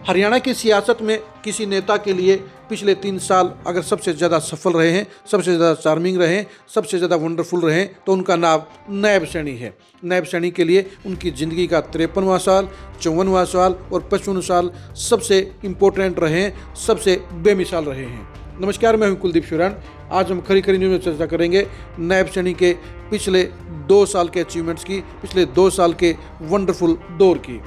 हरियाणा की सियासत में किसी नेता के लिए पिछले 3 साल अगर सबसे ज़्यादा सफल रहे हैं, सबसे ज़्यादा चार्मिंग रहे हैं, सबसे ज़्यादा वंडरफुल रहे हैं, तो उनका नाम नायब सैनी है। नायब सैनी के लिए उनकी ज़िंदगी का 53वां साल, 54वां साल और 55वां साल सबसे इम्पोर्टेंट रहे हैं, सबसे बेमिसाल रहे हैं। नमस्कार, मैं हूं कुलदीप शिवरान। आज हम खरी खरी न्यूज़ में चर्चा करेंगे नायब सैनी के पिछले 2 साल के अचीवमेंट्स की, पिछले 2 साल के वंडरफुल दौर की।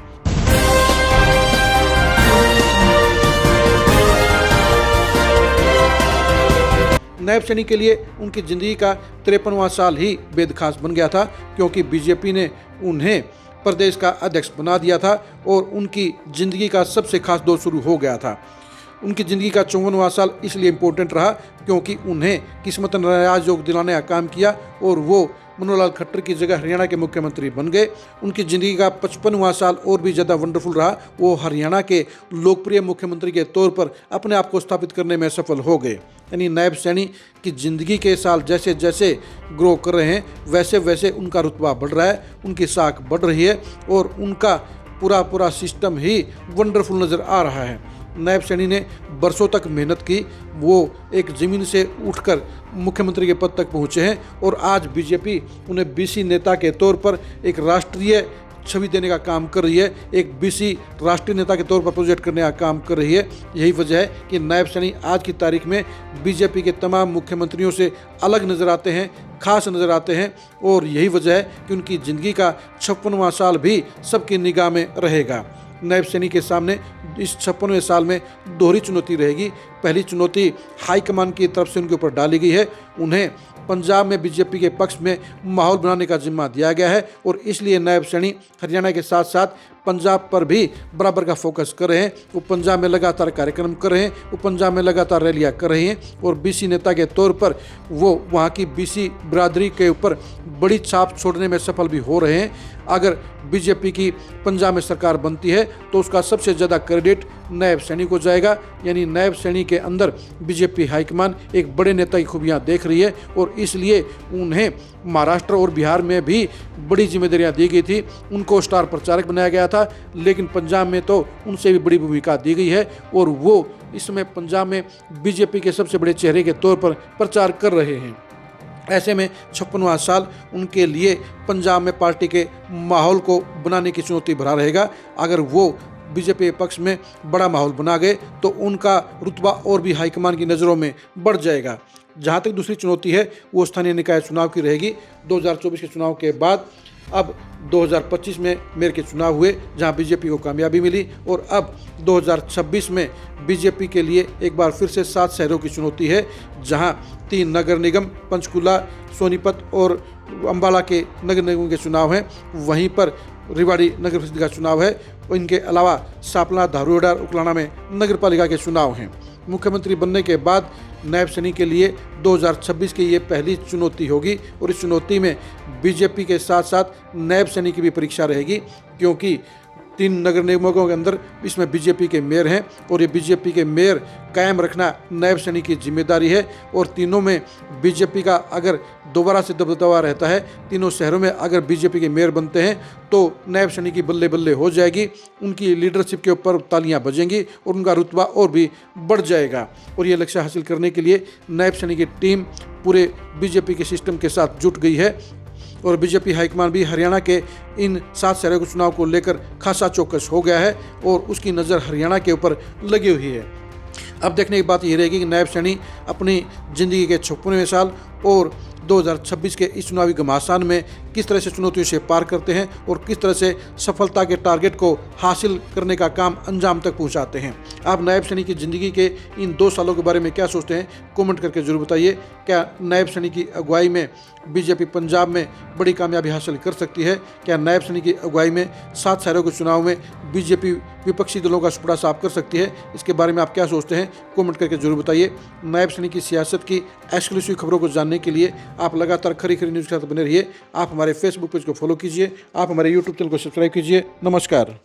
नायब सैनी के लिए उनकी ज़िंदगी का 53वां साल ही बेहद खास बन गया था, क्योंकि बीजेपी ने उन्हें प्रदेश का अध्यक्ष बना दिया था और उनकी ज़िंदगी का सबसे खास दौर शुरू हो गया था। उनकी ज़िंदगी का 54वां साल इसलिए इम्पोर्टेंट रहा क्योंकि उन्हें किस्मत ने राजयोग दिलाने का काम किया और वो मनोहर लाल खट्टर की जगह हरियाणा के मुख्यमंत्री बन गए। उनकी ज़िंदगी का 55वां साल और भी ज़्यादा वंडरफुल रहा। वो हरियाणा के लोकप्रिय मुख्यमंत्री के तौर पर अपने आप को स्थापित करने में सफल हो गए। यानी नायब सैनी की ज़िंदगी के साल जैसे जैसे ग्रो कर रहे हैं, वैसे वैसे उनका रुतबा बढ़ रहा है, उनकी साख बढ़ रही है और उनका पूरा सिस्टम ही वंडरफुल नज़र आ रहा है। नायब सैनी ने बरसों तक मेहनत की, वो एक ज़मीन से उठकर मुख्यमंत्री के पद तक पहुँचे हैं और आज बीजेपी उन्हें बीसी नेता के तौर पर एक राष्ट्रीय छवि देने का काम कर रही है, एक बीसी राष्ट्रीय नेता के तौर पर प्रोजेक्ट करने का काम कर रही है। यही वजह है कि नायब सैनी आज की तारीख में बीजेपी के तमाम मुख्यमंत्रियों से अलग नज़र आते हैं, खास नज़र आते हैं और यही वजह है कि उनकी ज़िंदगी का 56वां साल भी सबकी निगाह में रहेगा। नायब सैनी के सामने इस 56वें साल में दोहरी चुनौती रहेगी। पहली चुनौती हाईकमान की तरफ से उनके ऊपर डाली गई है, उन्हें पंजाब में बीजेपी के पक्ष में माहौल बनाने का जिम्मा दिया गया है और इसलिए नायब सैनी हरियाणा के साथ साथ पंजाब पर भी बराबर का फोकस कर रहे हैं। वो पंजाब में लगातार कार्यक्रम कर रहे हैं, वो पंजाब में लगातार रैलियां कर रहे हैं और बीसी नेता के तौर पर वो वहाँ की बीसी बिरादरी के ऊपर बड़ी छाप छोड़ने में सफल भी हो रहे हैं। अगर बीजेपी की पंजाब में सरकार बनती है तो उसका सबसे ज़्यादा क्रेडिट नायब सैनी को जाएगा। यानी नायब सैनी के अंदर बीजेपी हाईकमान एक बड़े नेता की खूबियाँ देख रही है और इसलिए उन्हें महाराष्ट्र और बिहार में भी बड़ी जिम्मेदारियां दी गई थी। उनको स्टार प्रचारक बनाया गया था, लेकिन पंजाब में तो उनसे भी बड़ी भूमिका दी गई है और वो इस समय पंजाब में बीजेपी के सबसे बड़े चेहरे के तौर पर प्रचार कर रहे हैं। ऐसे में 56वां साल उनके लिए पंजाब में पार्टी के माहौल को बनाने की चुनौती भरा रहेगा। अगर वो बीजेपी पक्ष में बड़ा माहौल बना गए तो उनका रुतबा और भी हाईकमान की नज़रों में बढ़ जाएगा। जहाँ तक दूसरी चुनौती है वो स्थानीय निकाय चुनाव की रहेगी। 2024 के चुनाव के बाद अब 2025 में मेयर के चुनाव हुए जहाँ बीजेपी को कामयाबी मिली और अब 2026 में बीजेपी के लिए एक बार फिर से 7 शहरों की चुनौती है, जहाँ 3 नगर निगम पंचकुला, सोनीपत और अम्बाला के नगर निगम के चुनाव हैं। वहीं पर रेवाड़ी नगर परिषद का चुनाव है और इनके अलावा सापला, धारूहेड़ा, उकलाना में नगर पालिका के चुनाव हैं। मुख्यमंत्री बनने के बाद नायब सैनी के लिए 2026 की ये पहली चुनौती होगी और इस चुनौती में बीजेपी के साथ साथ नायब सैनी की भी परीक्षा रहेगी, क्योंकि 3 नगर निगमों के अंदर इसमें बीजेपी के मेयर हैं और ये बीजेपी के मेयर कायम रखना नायब सैनी की जिम्मेदारी है। और तीनों में बीजेपी का अगर दोबारा से दबदबा रहता है, तीनों शहरों में अगर बीजेपी के मेयर बनते हैं तो नायब सैनी की बल्ले बल्ले हो जाएगी, उनकी लीडरशिप के ऊपर तालियां बजेंगी और उनका रुतबा और भी बढ़ जाएगा। और ये लक्ष्य हासिल करने के लिए नायब सैनी की टीम पूरे बीजेपी के सिस्टम के साथ जुट गई है और बीजेपी हाईकमान भी हरियाणा के इन 7 शहरों के चुनाव को लेकर खासा चौकस हो गया है और उसकी नज़र हरियाणा के ऊपर लगी हुई है। अब देखने की बात ये रहेगी कि नायब सैनी अपनी ज़िंदगी के 56वें साल और 2026 के इस चुनावी घमासान में किस तरह से चुनौतियों से पार करते हैं और किस तरह से सफलता के टारगेट को हासिल करने का काम अंजाम तक पहुंचाते हैं। आप नायब सैनी की ज़िंदगी के इन 2 सालों के बारे में क्या सोचते हैं, कमेंट करके जरूर बताइए। क्या नायब सैनी की अगुवाई में बीजेपी पंजाब में बड़ी कामयाबी हासिल कर सकती है? क्या नायब सैनी की अगुवाई में 7 शहरों के चुनाव में बीजेपी विपक्षी दलों का सुपड़ा साफ कर सकती है? इसके बारे में आप क्या सोचते हैं, कमेंट करके जरूर बताइए। नायब सैनी की सियासत की एक्सक्लूसिव खबरों को जानने के लिए आप लगातार खरी खरी न्यूज़ के साथ बने रहिए। आप हमारे फेसबुक पेज को फॉलो कीजिए, आप हमारे यूट्यूब चैनल को सब्सक्राइब कीजिए। नमस्कार।